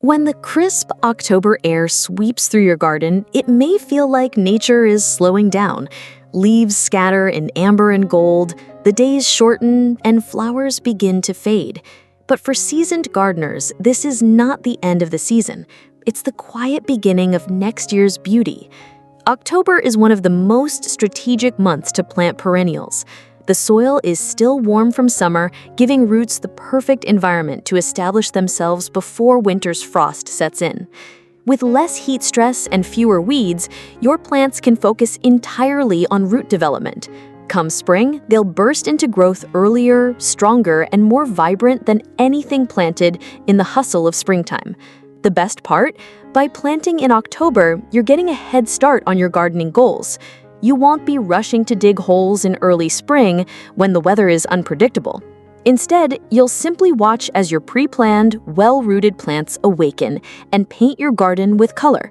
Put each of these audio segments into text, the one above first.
When the crisp October air sweeps through your garden, it may feel like nature is slowing down. Leaves scatter in amber and gold, the days shorten, and flowers begin to fade. But for seasoned gardeners, this is not the end of the season. It's the quiet beginning of next year's beauty. October is one of the most strategic months to plant perennials. The soil is still warm from summer, giving roots the perfect environment to establish themselves before winter's frost sets in. With less heat stress and fewer weeds, your plants can focus entirely on root development. Come spring, they'll burst into growth earlier, stronger, and more vibrant than anything planted in the hustle of springtime. The best part? By planting in October, you're getting a head start on your gardening goals. You won't be rushing to dig holes in early spring when the weather is unpredictable. Instead, you'll simply watch as your pre-planned, well-rooted plants awaken and paint your garden with color.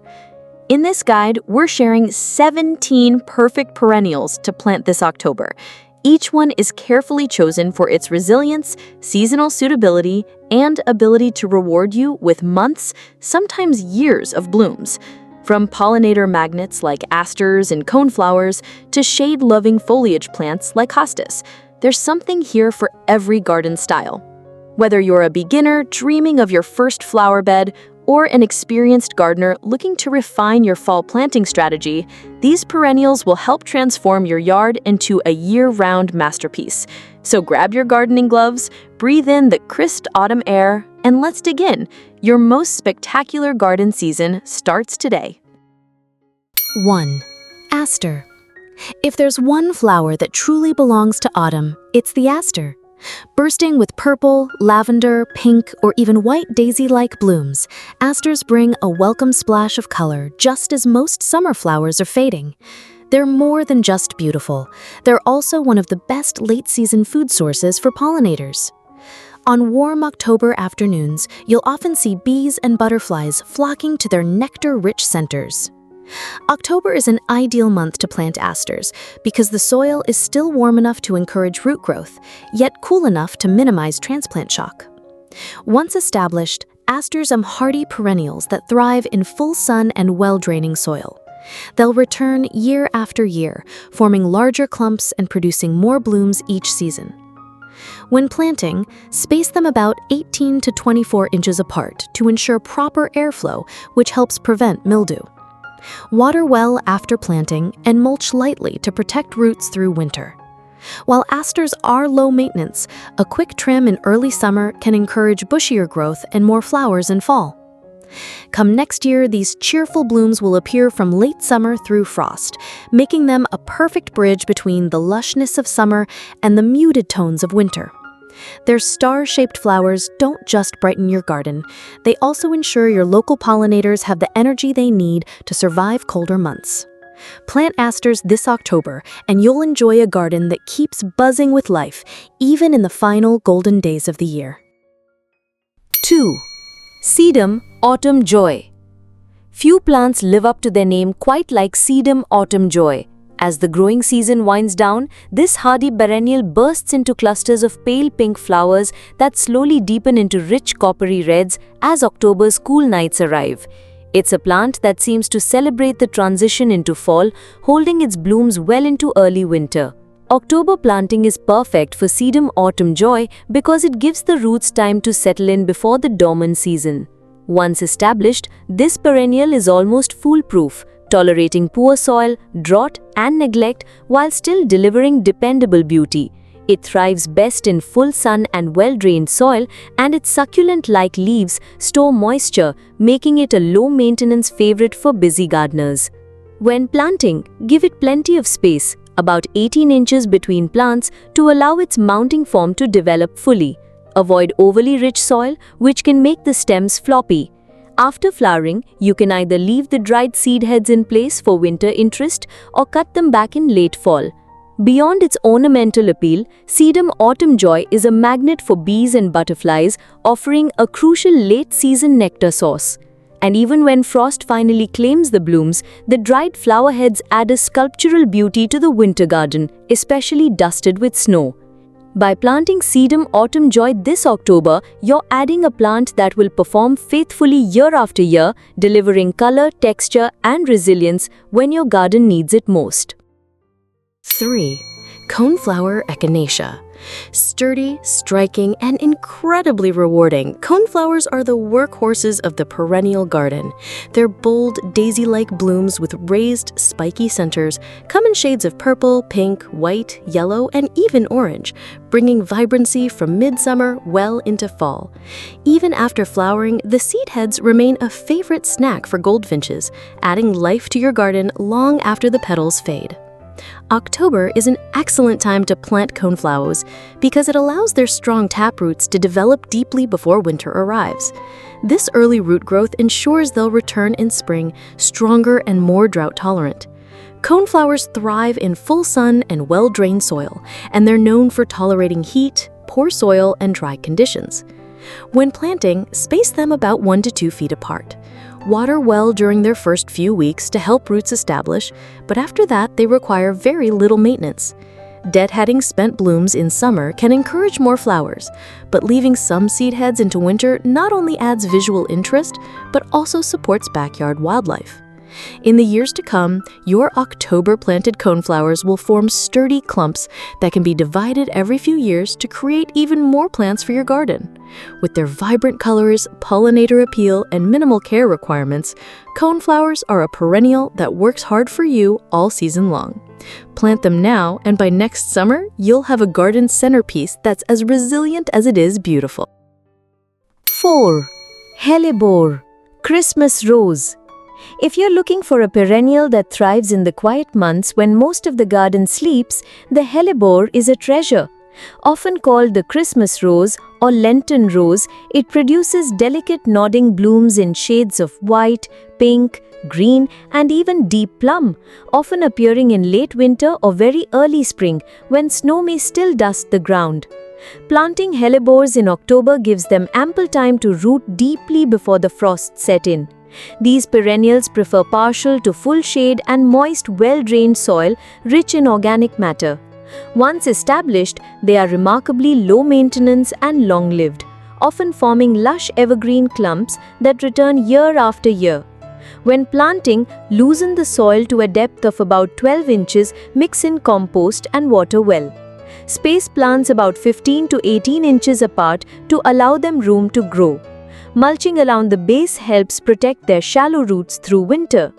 In this guide, we're sharing 17 perfect perennials to plant this October. Each one is carefully chosen for its resilience, seasonal suitability, and ability to reward you with months, sometimes years of blooms. From pollinator magnets like asters and coneflowers to shade-loving foliage plants like hostas, there's something here for every garden style. Whether you're a beginner dreaming of your first flower bed or an experienced gardener looking to refine your fall planting strategy, these perennials will help transform your yard into a year-round masterpiece. So grab your gardening gloves, breathe in the crisp autumn air, and let's dig in. Your most spectacular garden season starts today. 1. Aster. If there's one flower that truly belongs to autumn, it's the aster. Bursting with purple, lavender, pink, or even white daisy-like blooms, asters bring a welcome splash of color just as most summer flowers are fading. They're more than just beautiful. They're also one of the best late-season food sources for pollinators. On warm October afternoons, you'll often see bees and butterflies flocking to their nectar-rich centers. October is an ideal month to plant asters because the soil is still warm enough to encourage root growth, yet cool enough to minimize transplant shock. Once established, asters are hardy perennials that thrive in full sun and well-draining soil. They'll return year after year, forming larger clumps and producing more blooms each season. When planting, space them about 18 to 24 inches apart to ensure proper airflow, which helps prevent mildew. Water well after planting and mulch lightly to protect roots through winter. While asters are low maintenance, a quick trim in early summer can encourage bushier growth and more flowers in fall. Come next year, these cheerful blooms will appear from late summer through frost, making them a perfect bridge between the lushness of summer and the muted tones of winter. Their star-shaped flowers don't just brighten your garden, they also ensure your local pollinators have the energy they need to survive colder months. Plant asters this October, and you'll enjoy a garden that keeps buzzing with life, even in the final golden days of the year. 2. Sedum Autumn Joy. Few plants live up to their name quite like Sedum Autumn Joy. As the growing season winds down, this hardy perennial bursts into clusters of pale pink flowers that slowly deepen into rich coppery reds as October's cool nights arrive. It's a plant that seems to celebrate the transition into fall, holding its blooms well into early winter. October planting is perfect for Sedum Autumn Joy because it gives the roots time to settle in before the dormant season. Once established, this perennial is almost foolproof, tolerating poor soil, drought, and neglect while still delivering dependable beauty. It thrives best in full sun and well-drained soil, and its succulent-like leaves store moisture, making it a low-maintenance favorite for busy gardeners. When planting, give it plenty of space, about 18 inches between plants, to allow its mounting form to develop fully. Avoid overly rich soil, which can make the stems floppy. After flowering, you can either leave the dried seed heads in place for winter interest or cut them back in late fall. Beyond its ornamental appeal, Sedum Autumn Joy is a magnet for bees and butterflies, offering a crucial late-season nectar source. And even when frost finally claims the blooms, the dried flower heads add a sculptural beauty to the winter garden, especially dusted with snow. By planting Sedum Autumn Joy this October, you're adding a plant that will perform faithfully year after year, delivering color, texture, and resilience when your garden needs it most. 3. Coneflower Echinacea. Sturdy, striking, and incredibly rewarding, coneflowers are the workhorses of the perennial garden. Their bold, daisy-like blooms with raised, spiky centers come in shades of purple, pink, white, yellow, and even orange, bringing vibrancy from midsummer well into fall. Even after flowering, the seed heads remain a favorite snack for goldfinches, adding life to your garden long after the petals fade. October is an excellent time to plant coneflowers because it allows their strong taproots to develop deeply before winter arrives. This early root growth ensures they'll return in spring stronger and more drought-tolerant. Coneflowers thrive in full sun and well-drained soil, and they're known for tolerating heat, poor soil, and dry conditions. When planting, space them about 1 to 2 feet apart. Water well during their first few weeks to help roots establish, but after that they require very little maintenance. Deadheading spent blooms in summer can encourage more flowers, but leaving some seed heads into winter not only adds visual interest, but also supports backyard wildlife. In the years to come, your October-planted coneflowers will form sturdy clumps that can be divided every few years to create even more plants for your garden. With their vibrant colors, pollinator appeal, and minimal care requirements, coneflowers are a perennial that works hard for you all season long. Plant them now, and by next summer, you'll have a garden centerpiece that's as resilient as it is beautiful. 4. Hellebore, Christmas Rose. If you're looking for a perennial that thrives in the quiet months when most of the garden sleeps, the hellebore is a treasure. Often called the Christmas rose or Lenten rose, it produces delicate nodding blooms in shades of white, pink, green, and even deep plum, often appearing in late winter or very early spring when snow may still dust the ground. Planting hellebores in October gives them ample time to root deeply before the frosts set in. These perennials prefer partial to full shade and moist, well-drained soil rich in organic matter. Once established, they are remarkably low maintenance and long-lived, often forming lush evergreen clumps that return year after year. When planting, loosen the soil to a depth of about 12 inches, mix in compost and water well. Space plants about 15 to 18 inches apart to allow them room to grow. Mulching around the base helps protect their shallow roots through winter.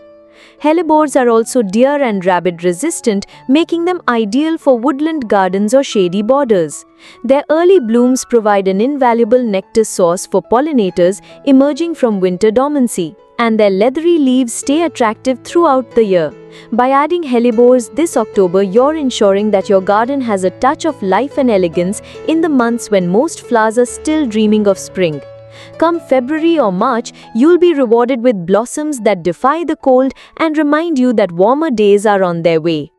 Hellebores are also deer and rabbit resistant, making them ideal for woodland gardens or shady borders. Their early blooms provide an invaluable nectar source for pollinators emerging from winter dormancy, and their leathery leaves stay attractive throughout the year. By adding hellebores this October, you're ensuring that your garden has a touch of life and elegance in the months when most flowers are still dreaming of spring. Come February or March, you'll be rewarded with blossoms that defy the cold and remind you that warmer days are on their way.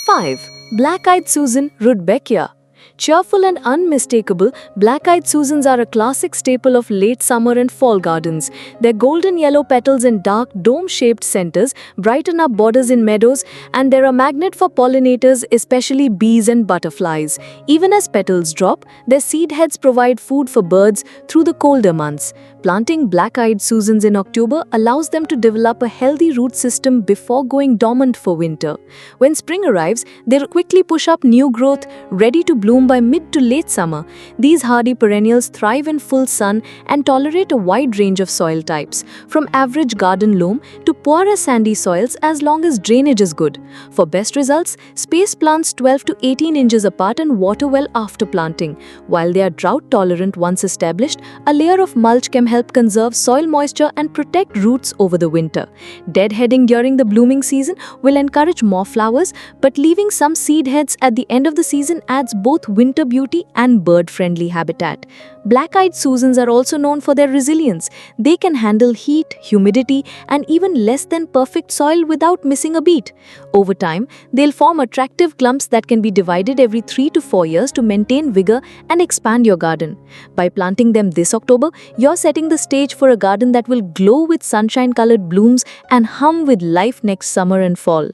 5. Black-eyed Susan, Rudbeckia. Cheerful and unmistakable, black-eyed Susans are a classic staple of late summer and fall gardens. Their golden yellow petals and dark dome-shaped centers brighten up borders in meadows, and they're a magnet for pollinators, especially bees and butterflies. Even as petals drop, their seed heads provide food for birds through the colder months. Planting black-eyed Susans in October allows them to develop a healthy root system before going dormant for winter. When spring arrives, they'll quickly push up new growth, ready to bloom by mid to late summer. These hardy perennials thrive in full sun and tolerate a wide range of soil types, from average garden loam to poorer sandy soils as long as drainage is good. For best results, space plants 12 to 18 inches apart and water well after planting. While they are drought tolerant once established, a layer of mulch can help conserve soil moisture and protect roots over the winter. Deadheading during the blooming season will encourage more flowers, but leaving some seed heads at the end of the season adds both winter beauty and bird-friendly habitat. Black-eyed Susans are also known for their resilience. They can handle heat, humidity, and even less than perfect soil without missing a beat. Over time, they'll form attractive clumps that can be divided every 3 to 4 years to maintain vigor and expand your garden. By planting them this October, you're setting the stage for a garden that will glow with sunshine-colored blooms and hum with life next summer and fall.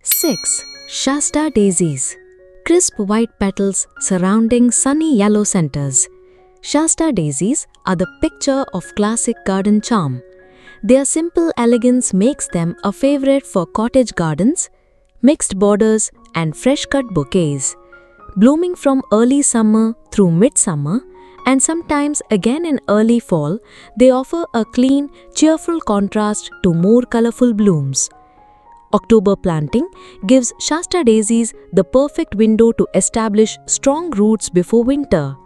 6. Shasta Daisies. crisp white petals surrounding sunny yellow centers. Shasta daisies are the picture of classic garden charm. Their simple elegance makes them a favorite for cottage gardens, mixed borders, and fresh-cut bouquets. Blooming from early summer through midsummer, and sometimes again in early fall, they offer a clean, cheerful contrast to more colorful blooms. October planting gives Shasta daisies the perfect window to establish strong roots before winter.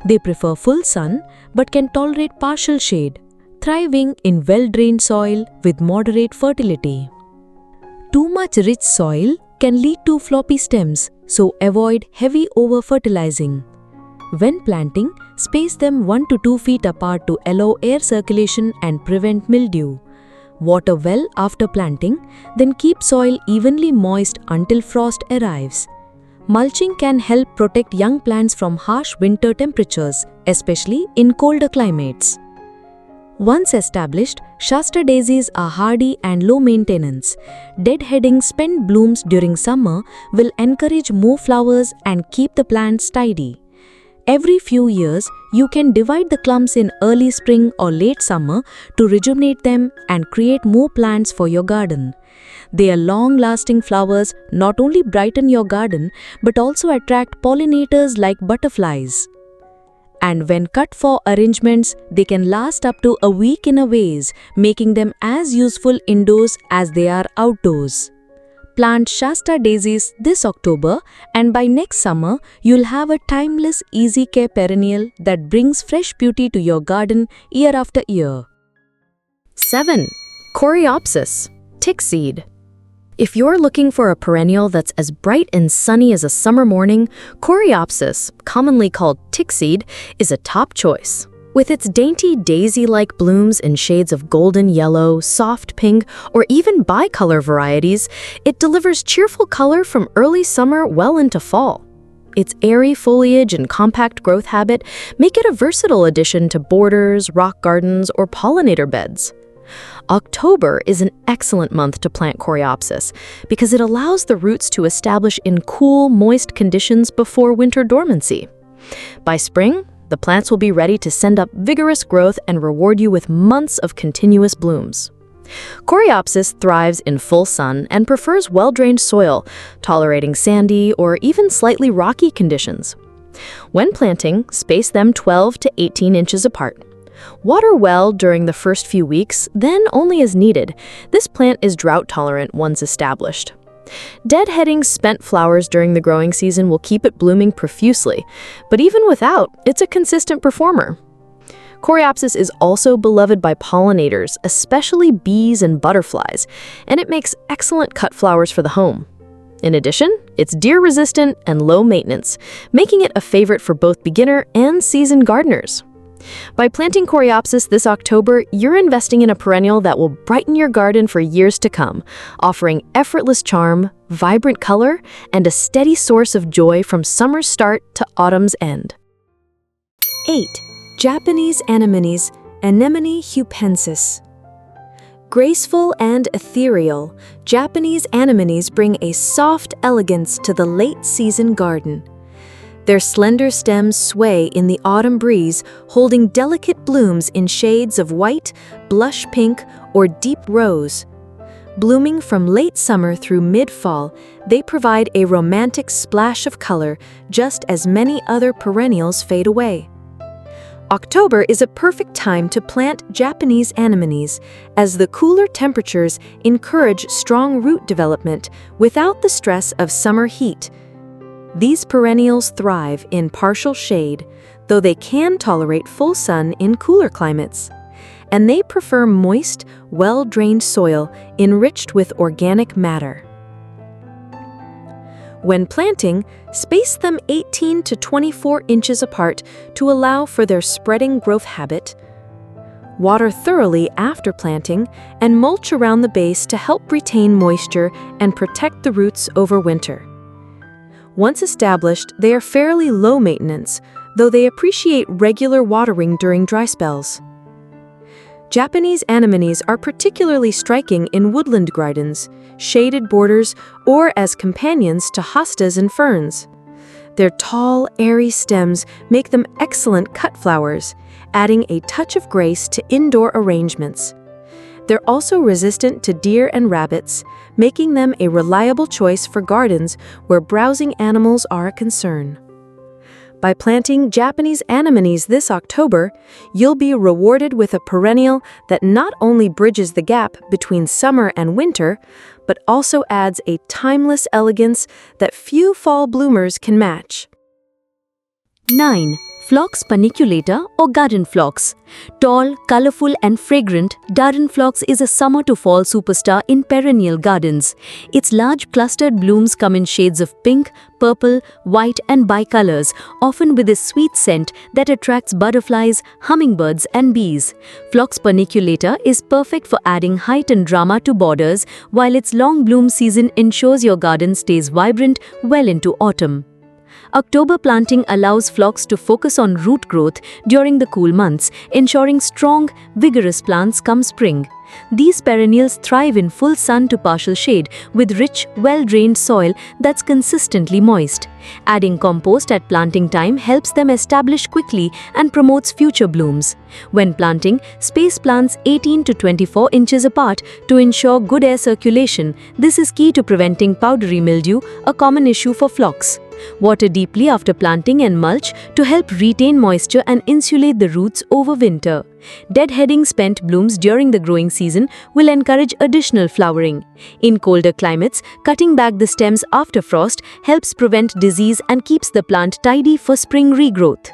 They prefer full sun but can tolerate partial shade, thriving in well-drained soil with moderate fertility. Too much rich soil can lead to floppy stems, so avoid heavy over-fertilizing. When planting, space them 1 to 2 feet apart to allow air circulation and prevent mildew. Water well after planting, then keep soil evenly moist until frost arrives. Mulching can help protect young plants from harsh winter temperatures, especially in colder climates. Once established, Shasta daisies are hardy and low maintenance. Deadheading spent blooms during summer will encourage more flowers and keep the plants tidy. Every few years, you can divide the clumps in early spring or late summer to rejuvenate them and create more plants for your garden. Their long-lasting flowers not only brighten your garden but also attract pollinators like butterflies. And when cut for arrangements, they can last up to a week in a vase, making them as useful indoors as they are outdoors. Plant Shasta daisies this October, and by next summer, you'll have a timeless, easy care perennial that brings fresh beauty to your garden year after year. 7. Coreopsis, tick seed. If you're looking for a perennial that's as bright and sunny as a summer morning, Coreopsis, commonly called tick seed, is a top choice. With its dainty daisy-like blooms in shades of golden yellow, soft pink, or even bicolor varieties, it delivers cheerful color from early summer well into fall. Its airy foliage and compact growth habit make it a versatile addition to borders, rock gardens, or pollinator beds. October is an excellent month to plant Coreopsis because it allows the roots to establish in cool, moist conditions before winter dormancy. By spring, the plants will be ready to send up vigorous growth and reward you with months of continuous blooms. Coreopsis thrives in full sun and prefers well-drained soil, tolerating sandy or even slightly rocky conditions. When planting, space them 12 to 18 inches apart. Water well during the first few weeks, then only as needed. This plant is drought-tolerant once established. Deadheading spent flowers during the growing season will keep it blooming profusely, but even without, it's a consistent performer. Coreopsis is also beloved by pollinators, especially bees and butterflies, and it makes excellent cut flowers for the home. In addition, it's deer-resistant and low maintenance, making it a favorite for both beginner and seasoned gardeners. By planting Coreopsis this October, you're investing in a perennial that will brighten your garden for years to come, offering effortless charm, vibrant color, and a steady source of joy from summer's start to autumn's end. 8. Japanese anemones, Anemone hupensis. Graceful and ethereal, Japanese anemones bring a soft elegance to the late-season garden. Their slender stems sway in the autumn breeze, holding delicate blooms in shades of white, blush pink, or deep rose. Blooming from late summer through mid-fall, they provide a romantic splash of color just as many other perennials fade away. October is a perfect time to plant Japanese anemones, as the cooler temperatures encourage strong root development without the stress of summer heat. These perennials thrive in partial shade, though they can tolerate full sun in cooler climates. And they prefer moist, well-drained soil enriched with organic matter. When planting, space them 18 to 24 inches apart to allow for their spreading growth habit. Water thoroughly after planting and mulch around the base to help retain moisture and protect the roots over winter. Once established, they are fairly low maintenance, though they appreciate regular watering during dry spells. Japanese anemones are particularly striking in woodland gardens, shaded borders, or as companions to hostas and ferns. Their tall, airy stems make them excellent cut flowers, adding a touch of grace to indoor arrangements. They're also resistant to deer and rabbits, making them a reliable choice for gardens where browsing animals are a concern. By planting Japanese anemones this October, you'll be rewarded with a perennial that not only bridges the gap between summer and winter, but also adds a timeless elegance that few fall bloomers can match. 9. Phlox paniculata or garden phlox. Tall, colorful and fragrant, garden phlox is a summer to fall superstar in perennial gardens. Its large clustered blooms come in shades of pink, purple, white and bicolors, often with a sweet scent that attracts butterflies, hummingbirds and bees. Phlox paniculata is perfect for adding height and drama to borders, while its long bloom season ensures your garden stays vibrant well into autumn. October planting allows phlox to focus on root growth during the cool months, ensuring strong, vigorous plants come spring. These perennials thrive in full sun to partial shade with rich, well-drained soil that's consistently moist. Adding compost at planting time helps them establish quickly and promotes future blooms. When planting, space plants 18 to 24 inches apart to ensure good air circulation. This is key to preventing powdery mildew, a common issue for phlox. Water deeply after planting and mulch to help retain moisture and insulate the roots over winter. Deadheading spent blooms during the growing season will encourage additional flowering. In colder climates, cutting back the stems after frost helps prevent disease and keeps the plant tidy for spring regrowth.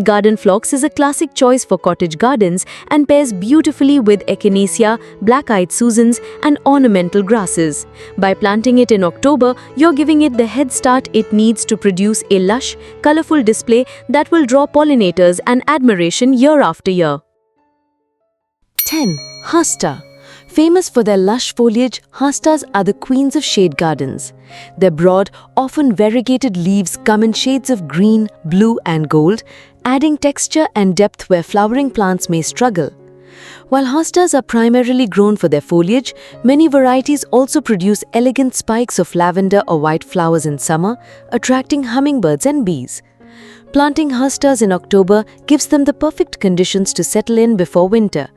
Garden phlox is a classic choice for cottage gardens and pairs beautifully with echinacea, black-eyed Susans, and ornamental grasses. By planting it in October, you're giving it the head start it needs to produce a lush, colorful display that will draw pollinators and admiration year after year. 10. Hosta. Famous for their lush foliage, hostas are the queens of shade gardens. Their broad, often variegated leaves come in shades of green, blue and gold, adding texture and depth where flowering plants may struggle. While hostas are primarily grown for their foliage, many varieties also produce elegant spikes of lavender or white flowers in summer, attracting hummingbirds and bees. Planting hostas in October gives them the perfect conditions to settle in before winter.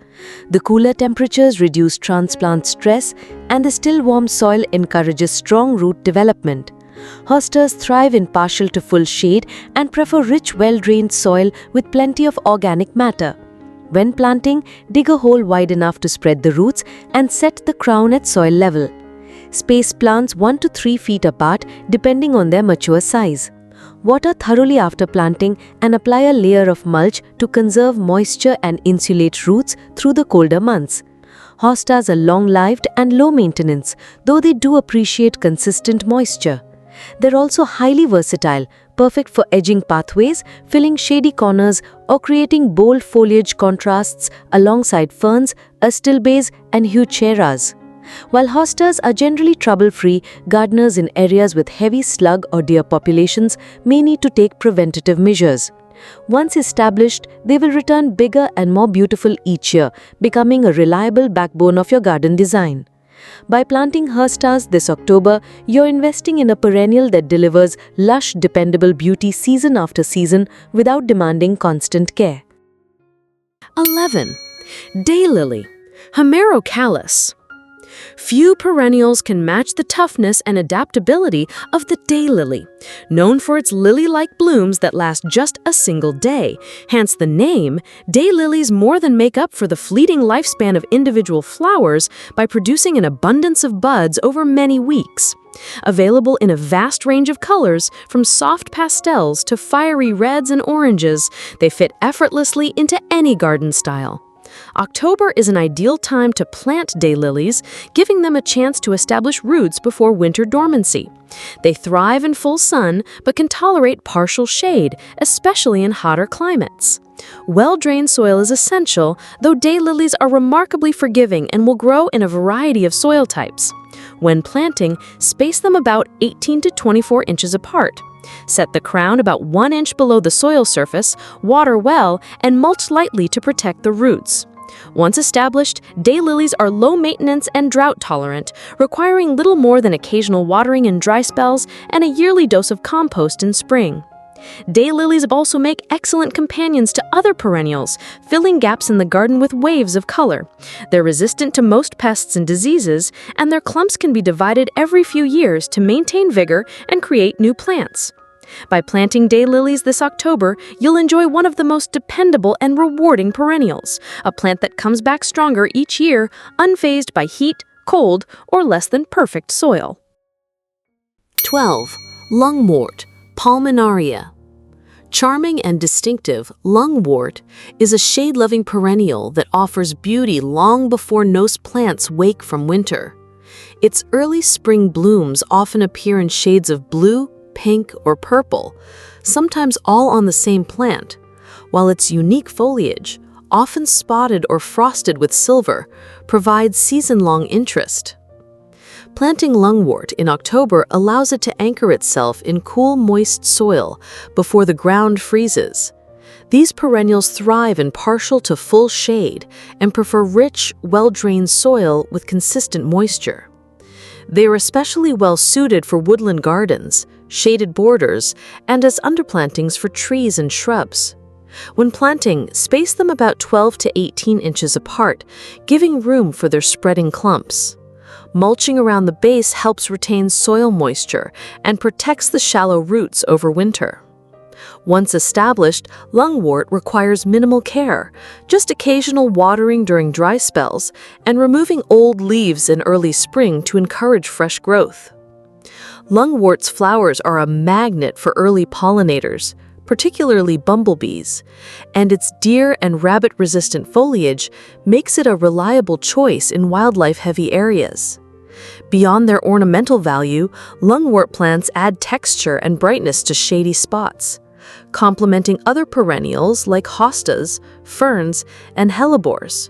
The cooler temperatures reduce transplant stress, and the still warm soil encourages strong root development. Hostas thrive in partial to full shade and prefer rich, well-drained soil with plenty of organic matter. When planting, dig a hole wide enough to spread the roots and set the crown at soil level. Space plants 1 to 3 feet apart depending on their mature size. Water thoroughly after planting and apply a layer of mulch to conserve moisture and insulate roots through the colder months. Hostas are long-lived and low maintenance, though they do appreciate consistent moisture. They're also highly versatile, perfect for edging pathways, filling shady corners, or creating bold foliage contrasts alongside ferns, astilbes, and heucheras. While hostas are generally trouble-free, gardeners in areas with heavy slug or deer populations may need to take preventative measures. Once established, they will return bigger and more beautiful each year, becoming a reliable backbone of your garden design. By planting hostas this October, you're investing in a perennial that delivers lush, dependable beauty season after season without demanding constant care. 11. Daylily, Hemerocallis. Few perennials can match the toughness and adaptability of the daylily, known for its lily-like blooms that last just a single day. Hence the name, daylilies more than make up for the fleeting lifespan of individual flowers by producing an abundance of buds over many weeks. Available in a vast range of colors, from soft pastels to fiery reds and oranges, they fit effortlessly into any garden style. October is an ideal time to plant daylilies, giving them a chance to establish roots before winter dormancy. They thrive in full sun, but can tolerate partial shade, especially in hotter climates. Well-drained soil is essential, though daylilies are remarkably forgiving and will grow in a variety of soil types. When planting, space them about 18 to 24 inches apart. Set the crown about 1 inch below the soil surface, water well, and mulch lightly to protect the roots. Once established, daylilies are low maintenance and drought tolerant, requiring little more than occasional watering in dry spells and a yearly dose of compost in spring. Daylilies also make excellent companions to other perennials, filling gaps in the garden with waves of color. They're resistant to most pests and diseases, and their clumps can be divided every few years to maintain vigor and create new plants. By planting daylilies this October, you'll enjoy one of the most dependable and rewarding perennials, a plant that comes back stronger each year, unfazed by heat, cold, or less than perfect soil. 12. Lungwort, Pulmonaria. Charming and distinctive, lungwort is a shade-loving perennial that offers beauty long before most plants wake from winter. Its early spring blooms often appear in shades of blue, pink, or purple, sometimes all on the same plant, while its unique foliage, often spotted or frosted with silver, provides season-long interest. Planting lungwort in October allows it to anchor itself in cool, moist soil before the ground freezes. These perennials thrive in partial to full shade and prefer rich, well-drained soil with consistent moisture. They are especially well suited for woodland gardens, shaded borders, and as underplantings for trees and shrubs. When planting, space them about 12 to 18 inches apart, giving room for their spreading clumps. Mulching around the base helps retain soil moisture and protects the shallow roots over winter. Once established, lungwort requires minimal care, just occasional watering during dry spells and removing old leaves in early spring to encourage fresh growth. Lungwort's flowers are a magnet for early pollinators, particularly bumblebees, and its deer and rabbit-resistant foliage makes it a reliable choice in wildlife-heavy areas. Beyond their ornamental value, lungwort plants add texture and brightness to shady spots, complementing other perennials like hostas, ferns, and hellebores.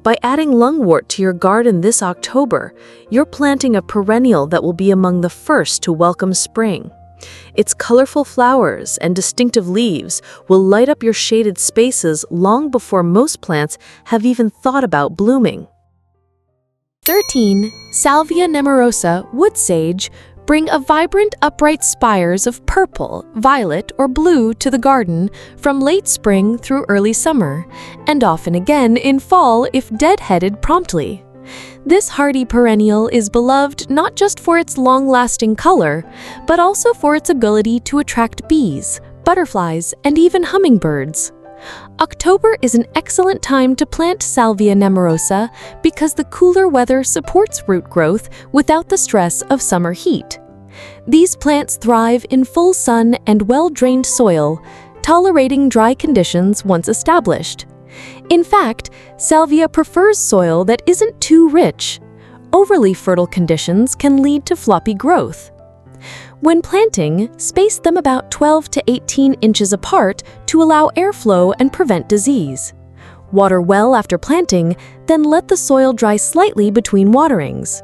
By adding lungwort to your garden this October, you're planting a perennial that will be among the first to welcome spring. Its colorful flowers and distinctive leaves will light up your shaded spaces long before most plants have even thought about blooming. 13. Salvia nemorosa, wood sage, bring a vibrant, upright spires of purple, violet, or blue to the garden from late spring through early summer, and often again in fall if dead-headed promptly. This hardy perennial is beloved not just for its long-lasting color, but also for its ability to attract bees, butterflies, and even hummingbirds. October is an excellent time to plant Salvia nemorosa because the cooler weather supports root growth without the stress of summer heat. These plants thrive in full sun and well-drained soil, tolerating dry conditions once established. In fact, Salvia prefers soil that isn't too rich. Overly fertile conditions can lead to floppy growth. When planting, space them about 12 to 18 inches apart to allow airflow and prevent disease. Water well after planting, then let the soil dry slightly between waterings.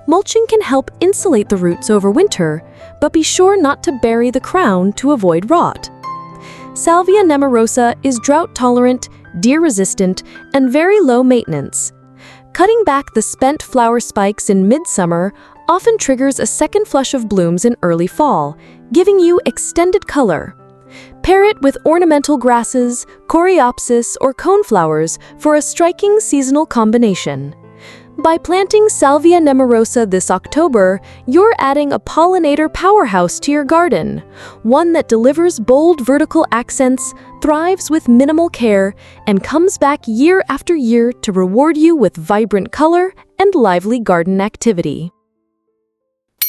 Mulching can help insulate the roots over winter, but be sure not to bury the crown to avoid rot. Salvia nemorosa is drought-tolerant, deer-resistant, and very low maintenance. Cutting back the spent flower spikes in midsummer often triggers a second flush of blooms in early fall, giving you extended color. Pair it with ornamental grasses, coreopsis, or coneflowers for a striking seasonal combination. By planting Salvia nemorosa this October, you're adding a pollinator powerhouse to your garden, one that delivers bold vertical accents, thrives with minimal care, and comes back year after year to reward you with vibrant color and lively garden activity.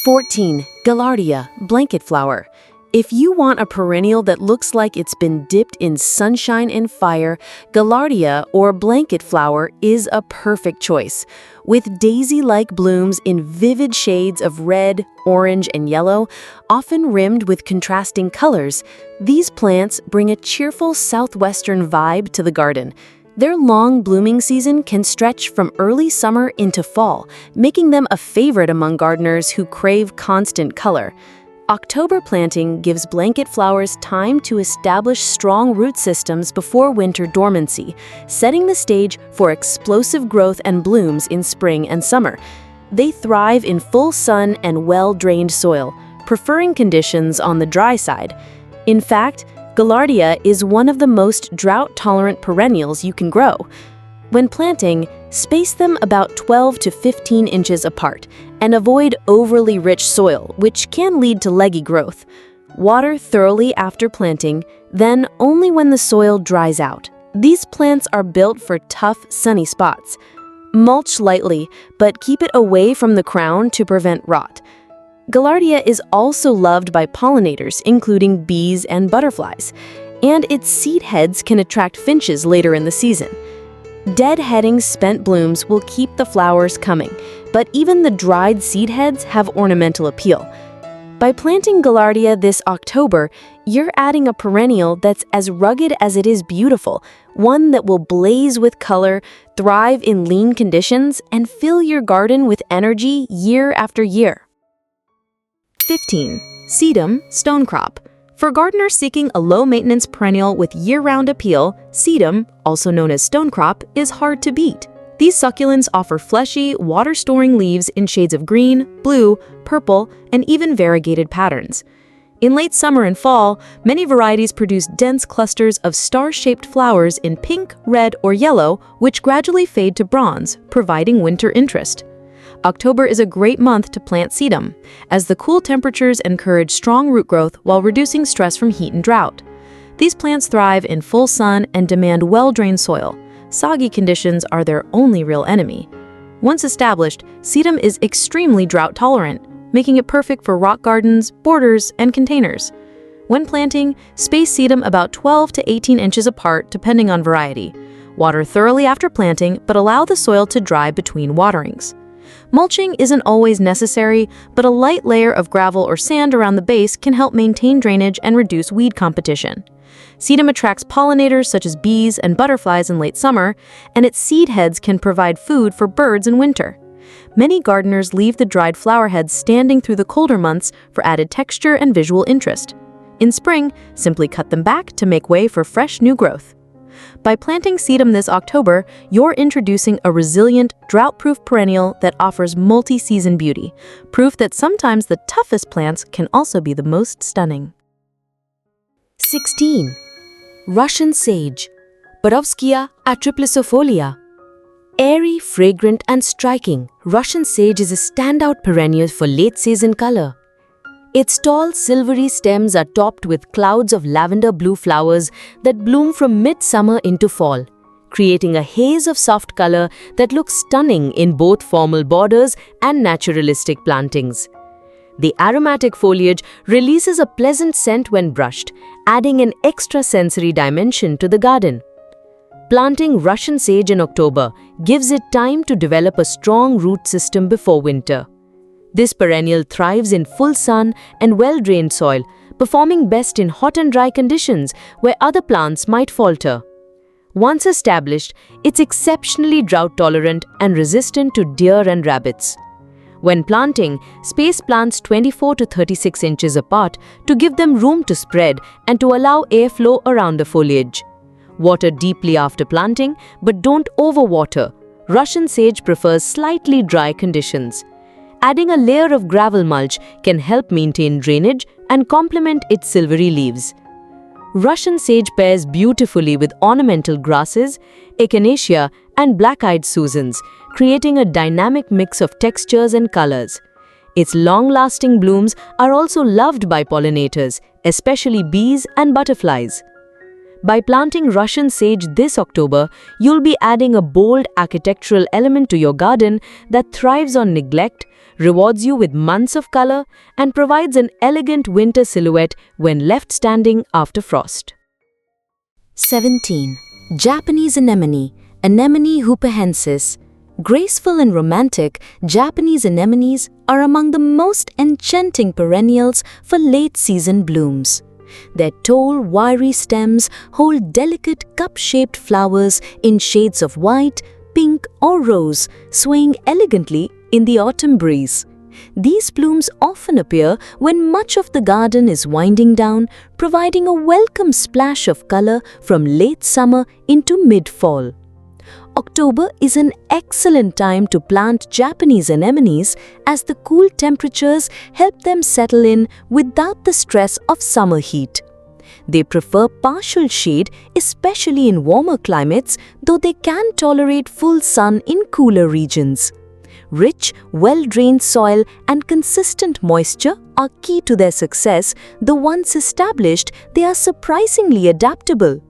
14. Gaillardia, blanket flower. If you want a perennial that looks like it's been dipped in sunshine and fire, Gaillardia, or blanket flower, is a perfect choice. With daisy-like blooms in vivid shades of red, orange, and yellow, often rimmed with contrasting colors, these plants bring a cheerful southwestern vibe to the garden. Their long blooming season can stretch from early summer into fall, making them a favorite among gardeners who crave constant color. October planting gives blanket flowers time to establish strong root systems before winter dormancy, setting the stage for explosive growth and blooms in spring and summer. They thrive in full sun and well-drained soil, preferring conditions on the dry side. In fact, Gaillardia is one of the most drought-tolerant perennials you can grow. When planting, space them about 12 to 15 inches apart and avoid overly rich soil, which can lead to leggy growth. Water thoroughly after planting, then only when the soil dries out. These plants are built for tough, sunny spots. Mulch lightly, but keep it away from the crown to prevent rot. Gaillardia is also loved by pollinators, including bees and butterflies, and its seed heads can attract finches later in the season. Dead-heading spent blooms will keep the flowers coming, but even the dried seed heads have ornamental appeal. By planting Gaillardia this October, you're adding a perennial that's as rugged as it is beautiful, one that will blaze with color, thrive in lean conditions, and fill your garden with energy year after year. 15. Sedum stonecrop. For gardeners seeking a low-maintenance perennial with year-round appeal, sedum, also known as stonecrop, is hard to beat. These succulents offer fleshy, water-storing leaves in shades of green, blue, purple, and even variegated patterns. In late summer and fall, many varieties produce dense clusters of star-shaped flowers in pink, red, or yellow, which gradually fade to bronze, providing winter interest. October is a great month to plant sedum, as the cool temperatures encourage strong root growth while reducing stress from heat and drought. These plants thrive in full sun and demand well-drained soil. Soggy conditions are their only real enemy. Once established, sedum is extremely drought-tolerant, making it perfect for rock gardens, borders, and containers. When planting, space sedum about 12 to 18 inches apart depending on variety. Water thoroughly after planting, but allow the soil to dry between waterings. Mulching isn't always necessary, but a light layer of gravel or sand around the base can help maintain drainage and reduce weed competition. Sedum attracts pollinators such as bees and butterflies in late summer, and its seed heads can provide food for birds in winter. Many gardeners leave the dried flower heads standing through the colder months for added texture and visual interest. In spring, simply cut them back to make way for fresh new growth. By planting sedum this October, you're introducing a resilient, drought-proof perennial that offers multi-season beauty, proof that sometimes the toughest plants can also be the most stunning. 16. Russian sage, Borovskia atriplysofolia. Airy, fragrant, and striking, Russian sage is a standout perennial for late-season color. Its tall, silvery stems are topped with clouds of lavender blue flowers that bloom from midsummer into fall, creating a haze of soft color that looks stunning in both formal borders and naturalistic plantings. The aromatic foliage releases a pleasant scent when brushed, adding an extra sensory dimension to the garden. Planting Russian sage in October gives it time to develop a strong root system before winter. This perennial thrives in full sun and well-drained soil, performing best in hot and dry conditions where other plants might falter. Once established, it's exceptionally drought-tolerant and resistant to deer and rabbits. When planting, space plants 24 to 36 inches apart to give them room to spread and to allow airflow around the foliage. Water deeply after planting, but don't overwater. Russian sage prefers slightly dry conditions. Adding a layer of gravel mulch can help maintain drainage and complement its silvery leaves. Russian sage pairs beautifully with ornamental grasses, echinacea, and black-eyed Susans, creating a dynamic mix of textures and colors. Its long-lasting blooms are also loved by pollinators, especially bees and butterflies. By planting Russian sage this October, you'll be adding a bold architectural element to your garden that thrives on neglect, rewards you with months of color, and provides an elegant winter silhouette when left standing after frost. 17. Japanese anemone, Anemone hoopahensis. Graceful and romantic, Japanese anemones are among the most enchanting perennials for late-season blooms. Their tall, wiry stems hold delicate cup-shaped flowers in shades of white, pink, or rose, swaying elegantly in the autumn breeze. These blooms often appear when much of the garden is winding down, providing a welcome splash of color from late summer into mid-fall. October is an excellent time to plant Japanese anemones as the cool temperatures help them settle in without the stress of summer heat. They prefer partial shade, especially in warmer climates, though they can tolerate full sun in cooler regions. Rich, well-drained soil and consistent moisture are key to their success, though once established, they are surprisingly adaptable.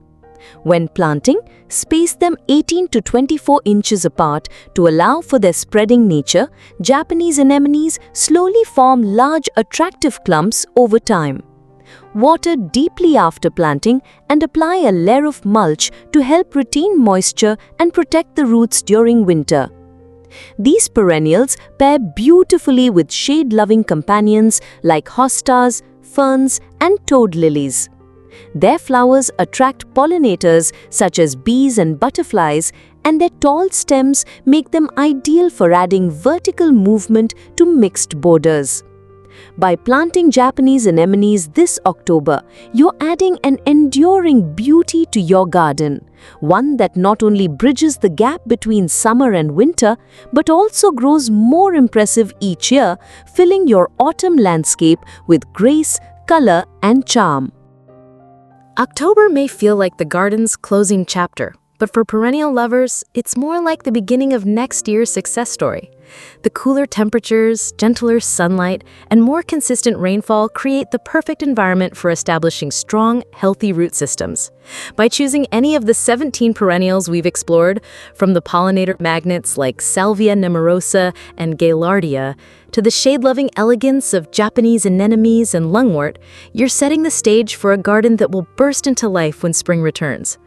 When planting, space them 18 to 24 inches apart to allow for their spreading nature. Japanese anemones slowly form large, attractive clumps over time. Water deeply after planting and apply a layer of mulch to help retain moisture and protect the roots during winter. These perennials pair beautifully with shade-loving companions like hostas, ferns, and toad lilies. Their flowers attract pollinators such as bees and butterflies, and their tall stems make them ideal for adding vertical movement to mixed borders. By planting Japanese anemones this October, you're adding an enduring beauty to your garden, one that not only bridges the gap between summer and winter, but also grows more impressive each year, filling your autumn landscape with grace, color, and charm. October may feel like the garden's closing chapter, but for perennial lovers, it's more like the beginning of next year's success story. The cooler temperatures, gentler sunlight, and more consistent rainfall create the perfect environment for establishing strong, healthy root systems. By choosing any of the 17 perennials we've explored, from the pollinator magnets like Salvia nemorosa and Gaillardia, to the shade-loving elegance of Japanese anemones and lungwort, you're setting the stage for a garden that will burst into life when spring returns.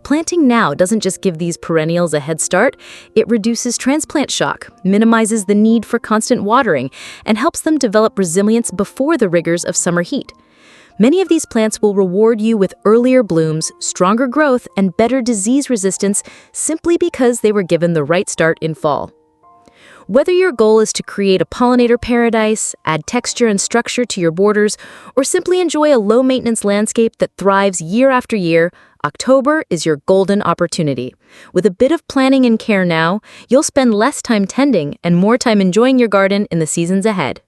Planting now doesn't just give these perennials a head start, it reduces transplant shock, minimizes the need for constant watering, and helps them develop resilience before the rigors of summer heat. Many of these plants will reward you with earlier blooms, stronger growth, and better disease resistance simply because they were given the right start in fall. Whether your goal is to create a pollinator paradise, add texture and structure to your borders, or simply enjoy a low-maintenance landscape that thrives year after year, October is your golden opportunity. With a bit of planning and care now, you'll spend less time tending and more time enjoying your garden in the seasons ahead.